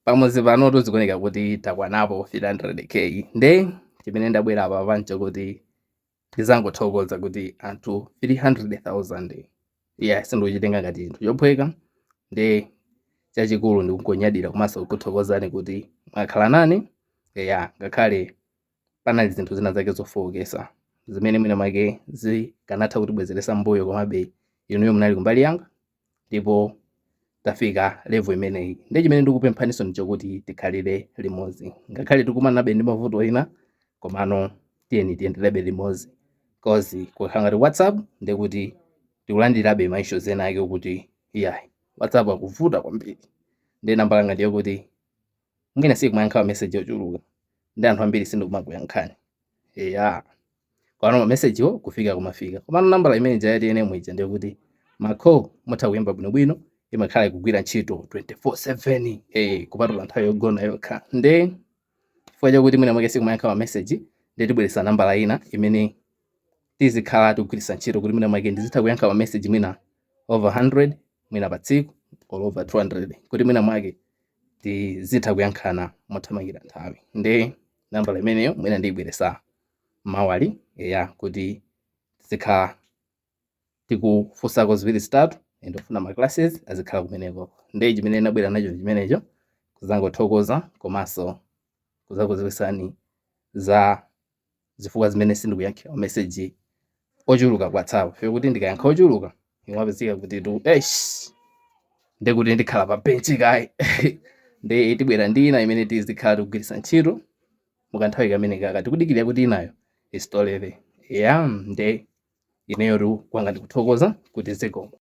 pamodzi pano tuzikuoneka kuti takwanapo 300k. Nde chimene ndabwera apa pancho kuti ndizangothokoza kuti anthu 300,000 sindichitenga ngati chinthu chophweka. Nde chachikulu ndikungonyadira komanso kukuthokozani kuti mwakhala nane ngakhale panali zinthu zina zake zofowokesa zimene mwina mwake zikanatha kutibwezeresa mbuyo, komabe inuyo munali kumbali yanga ndipo tafika level imeneyi. Ndi chimene ndikupemphaninso ndichokuti tikhalire limodzi, ngakhale tikumanabe ndi mavuto ena komano tiyeni tiyenderebe limodzi, cause kukhala ngati WhatsApp ndikuti tikulandirabe ma issues ena ake kuti WhatsApp akuvuta kwambiri. Ndi nambala ngati yokuti ngina sikumayankha message yochuluka ndi anthu ambiri sindikumakuyankhani kwano message yo kufika kumafika, komano nambala imene jayati ene mwija ndikuti makho mutha kuyimba bwinobwino imakhala ikugwira ntchito 24/7 kupatula nthawi yogona yokha. Nde chifukwa chakuti mwina mwake sikumayankha message ndi tibweresa nambala ina imene tizikhala tikugwiritsa ntchito kuti mwina mwake ndizitha kuyankha message mwina over 100 mwina pa tsiku or over 200 kuti mwina mwake tizitha kuyankhana mothamangira nthawi. Nde nambala imeneyo mwina ndiyibweresa mawali kuti tizikhala tikufunsako ziwiri zitatu ndofuna ma classes azikhala kumeneko. Nde chimene nabwera nacho chimenecho kuzangothokoza komanso kuzakuziwisani za zifukwa zimene sindikuyankhira message ochuluka kwa WhatsApp. Fika kuti ndikayankha ochuluka imapezeka kuti ndikuti ndikhala pa benchi kayi. Nde tibwera ndi ina imene tizikhala tikugwiritsa ntchito mukanthawi kamene kaka tikudikirira kuti inayo isitolere. Nde ineyo kwanga ndikuthokoza kuti zikomo.